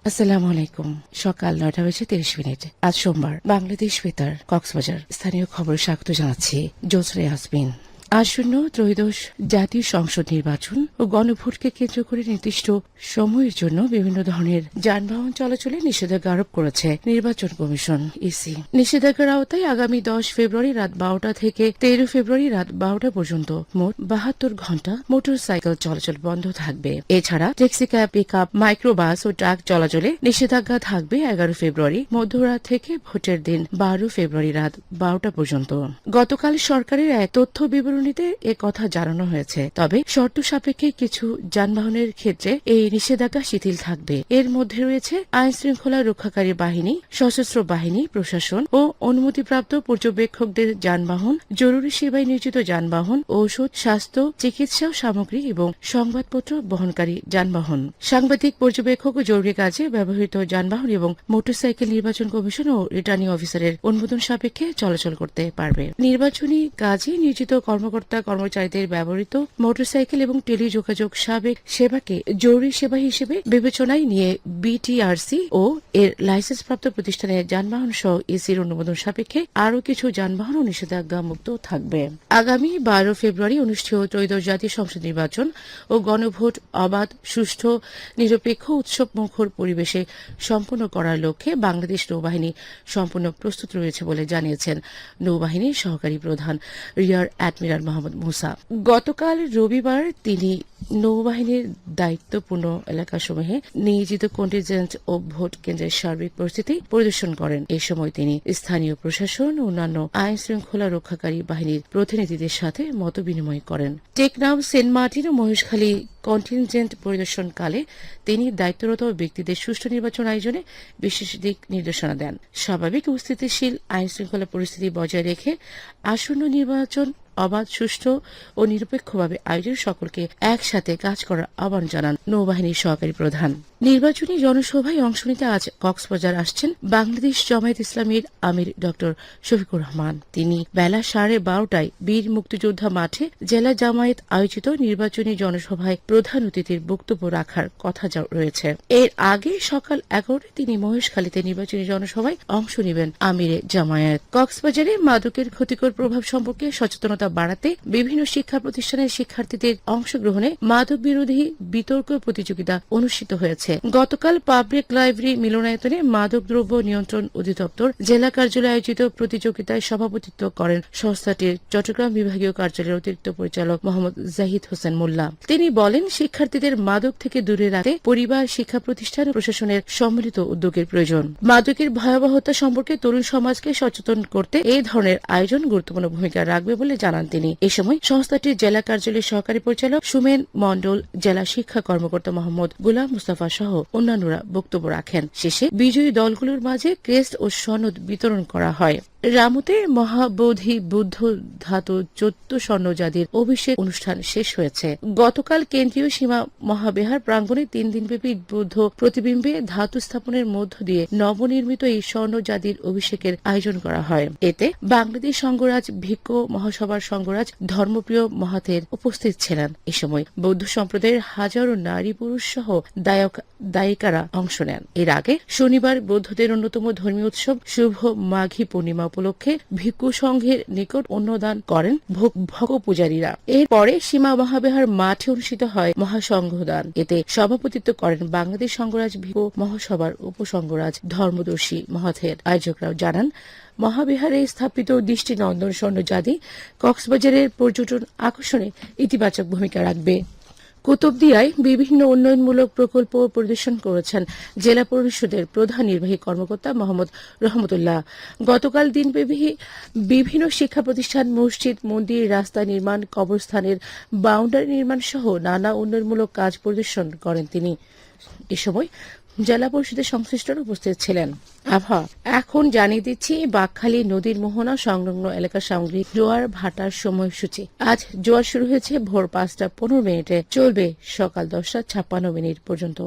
আসসালামু আলাইকুম। সকাল ৯টা বেজে ৩০ মিনিট। আজ সোমবার। বাংলাদেশ বেতার, কক্সবাজার। স্থানীয় খবরে স্বাগত জানাচ্ছি জোসরে আসবিন। আসন্ন ত্রয়োদশ জাতীয় সংসদ নির্বাচন ও গণভোটকে কেন্দ্র করে নির্দিষ্ট সময়ের জন্য বিভিন্ন ধরনের যানবাহন চলাচলে নিষেধাজ্ঞা আরোপ করেছে নির্বাচন কমিশন ইসি। নিষেধাজ্ঞার আওতায় আগামী ১০ ফেব্রুয়ারি রাত ১২টা থেকে ১৩ ফেব্রুয়ারি রাত ১২টা পর্যন্ত মোট ৭২ ঘণ্টা মোটরসাইকেল চলাচল বন্ধ থাকবে। এছাড়া ট্যাক্সিক্যাব, পিকআপ, মাইক্রোবাস ও ট্রাক চলাচলে নিষেধাজ্ঞা থাকবে ১১ ফেব্রুয়ারি মধ্যরাত থেকে ভোটের দিন ১২ ফেব্রুয়ারি রাত ১২টা পর্যন্ত। গতকাল সরকারের এক তথ্য বিবরণীতে এ কথা জানানো হয়েছে। তবে শর্ত সাপেক্ষে কিছু যানবাহনের ক্ষেত্রে এই নিষেধাজ্ঞা শিথিল থাকবে। এর মধ্যে রয়েছে আইন শৃঙ্খলা রক্ষাকারী বাহিনী, সশস্ত্র বাহিনী, প্রশাসন ও অনুমতিপ্রাপ্ত পর্যবেক্ষকদের যানবাহন, জরুরি সেবায় নিয়োজিত যানবাহন, ঔষধ, স্বাস্থ্য, চিকিৎসা সামগ্রী এবং সংবাদপত্র বহনকারী যানবাহন। সাংবাদিক, পর্যবেক্ষক ও জরুরি কাজে ব্যবহৃত যানবাহন এবং মোটরসাইকেল নির্বাচন কমিশন ও রিটার্নিং অফিসারের অনুমোদন সাপেক্ষে চলাচল করতে পারবে। নির্বাচনী কাজে নিয়োজিত কর্মচারীদের ব্যবহৃত মোটরসাইকেল এবং টেলিযোগাযোগ সেবাকে জরুরি সেবা হিসেবে বিবেচনায় নিয়ে বিটিআরসি ও এর লাইসেন্সপ্রাপ্ত প্রতিষ্ঠানের যানবাহন সহ ইসির অনুমোদন সাপেক্ষে আরও কিছু যানবাহন নিষেধাজ্ঞা মুক্ত থাকবে। আগামী ১২ ফেব্রুয়ারি অনুষ্ঠেয় ত্রয়োদশ জাতীয় সংসদ নির্বাচন ও গণভোট অবাধ, সুষ্ঠু, নিরপেক্ষ, উৎসবমুখর পরিবেশে সম্পন্ন করার লক্ষ্যে বাংলাদেশ নৌবাহিনী সম্পূর্ণ প্রস্তুত রয়েছে বলে জানিয়েছেন নৌবাহিনীর সহকারী প্রধান রিয়ার অ্যাডমিরাল মোহাম্মদ মুসা। গতকাল রবিবার তিনি নৌবাহিনীর দায়িত্বপূর্ণ এলাকাসমূহে নিয়োজিত কন্টিনজেন্ট ও ভোট কেন্দ্রের সার্বিক পরিস্থিতি পরিদর্শন করেন। এ সময় তিনি স্থানীয় প্রশাসন ও অন্যান্য আইন শৃঙ্খলা রক্ষাকারী বাহিনীর প্রতিনিধিদের সাথে মতবিনিময় করেন। টেকনাফ, সেন্ট মার্টিন ও মহেশখালী কন্টিনজেন্ট পরিদর্শনকালে তিনি দায়িত্বরত ব্যক্তিদের সুষ্ঠু নির্বাচন আয়োজনে বিশেষ দিক নির্দেশনা দেন। স্বাভাবিক ও স্থিতিশীল আইন শৃঙ্খলা পরিস্থিতি বজায় রেখে আসন্ন নির্বাচন অবাধ, সুষ্ঠু ও নিরপেক্ষভাবে আয়োজন সকলকে একসাথে কাজ করার আহ্বান জানান নৌবাহিনীর সহকারী প্রধান। নির্বাচনী জনসভায় অংশ নিতে আজ কক্সবাজার আসছেন বাংলাদেশ জামায়াত ইসলামীর আমির ড শফিকুর রহমান। তিনি বেলা 12:30টায় বীর মুক্তিযোদ্ধা মাঠে জেলা জামায়াত আয়োজিত নির্বাচনী জনসভায় প্রধান অতিথির বক্তব্য রাখার কথা রয়েছে। এর আগে সকাল 11টায় তিনি মহেশখালীতে নির্বাচনী জনসভায় অংশ নেবেন আমিরে জামায়াত। কক্সবাজারে মাদকের ক্ষতিকর প্রভাব সম্পর্কে সচেতনতা বাড়াতে বিভিন্ন শিক্ষা প্রতিষ্ঠানের শিক্ষার্থীদের অংশগ্রহণে মাদক বিরোধী বিতর্ক প্রতিযোগিতা অনুষ্ঠিত হয়েছে। গতকাল পাবলিক লাইব্রেরি মিলনায়তনে মাদকদ্রব্য নিয়ন্ত্রণ অধিদপ্তর জেলা কার্যালয়ে আয়োজিত প্রতিযোগিতায় সভাপতিত্ব করেন সংস্থাটির চট্টগ্রাম বিভাগীয় কার্যালয়ের অতিরিক্ত পরিচালক মোহাম্মদ জাহিদ হোসেন মোল্লা। তিনি বলেন, শিক্ষার্থীদের মাদক থেকে দূরে রাখতে পরিবার, শিক্ষা প্রতিষ্ঠান ও প্রশাসনের সম্মিলিত উদ্যোগের প্রয়োজন। মাদকের ভয়াবহতা সম্পর্কে তরুণ সমাজকে সচেতন করতে এই ধরনের আয়োজন গুরুত্বপূর্ণ ভূমিকা রাখবে বলে জানান তিনি। এ সময় সংস্থাটির জেলা কার্যালয়ের সহকারী পরিচালক সুমেন মণ্ডল, জেলা শিক্ষা কর্মকর্তা মোহাম্মদ গুলাম মুস্তাফা সহ অন্যান্যরা বক্তব্য রাখেন। শেষে বিজয়ী দলগুলোর মাঝে ক্রেস্ট ও সনদ বিতরণ করা হয়। রামুতে মহাবোধি বুদ্ধ ধাতু 14 স্বর্ণজাতির অভিষেক অনুষ্ঠান শেষ হয়েছে। গতকাল কেন্দ্রীয় সীমা মহাবিহার প্রাঙ্গণে 3 দিনব্যাপী বুদ্ধ প্রতিবিম্বে ধাতু স্থাপনের মধ্য দিয়ে নবনির্মিত এই স্বর্ণজাতির অভিষেকের আয়োজন করা হয়। এতে বাংলাদেশ সংঘরাজ, ভিক্ষু মহাসভার সংঘরাজ, ধর্মপ্রিয় মহাতের উপস্থিত ছিলেন। এ সময় বৌদ্ধ সম্প্রদায়ের হাজারো নারী, পুরুষ সহ দায়িকারা অংশ নেন। এর আগে শনিবার বৌদ্ধদের অন্যতম ধর্মীয় উৎসব শুভ মাঘী পূর্ণিমা উপলক্ষে ভিক্ষু সংঘের নিকট অন্নদান করেন ভগ পূজারীরা। এরপরে সীমা মহাবিহার মাঠে অনুষ্ঠিত হয় মহাসংঘদান। এতে সভাপতিত্ব করেন বাংলাদেশ সংঘরাজ ভিক্ষু মহাসভার উপসংঘরাজ ধর্মদর্শী মহাথের। আয়োজকরাও জানান, মহাবিহারে স্থাপিত দৃষ্টিনন্দন স্বর্ণজাতি কক্সবাজারের পর্যটন আকর্ষণে ইতিবাচক ভূমিকা রাখবে। কুতুবদিয়ায় বিভিন্ন উন্নয়নমূলক প্রকল্প পরিদর্শন করেছেন জেলা পরিষদের প্রধান নির্বাহী কর্মকর্তা মোহাম্মদ রহমতুল্লাহ। গতকাল দিনব্যাপী বিভিন্ন শিক্ষা প্রতিষ্ঠান, মসজিদ, মন্দির, রাস্তা নির্মাণ, কবরস্থানের বাউন্ডারি নির্মাণ সহ নানা উন্নয়নমূলক কাজ পরিদর্শন করেন তিনি। এ সময় জেলা পরিষদের সংশ্লিষ্টরা উপস্থিত ছিলেন। আবহাওয়া এখন জানিয়ে দিচ্ছি বাকখালী নদীর মোহনা সংলগ্ন এলাকার সামগ্রিক জোয়ার ভাটার সময়সূচি। আজ জোয়ার শুরু হয়েছে ভোর 5:15 চলবে সকাল 10:56 পর্যন্ত।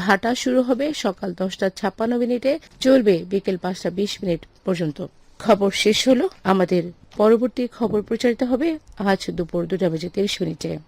ভাটা শুরু হবে সকাল 10:56 চলবে বিকেল 5:20 পর্যন্ত। খবর শেষ হলো। আমাদের পরবর্তী খবর প্রচারিত হবে আজ দুপুর 2:30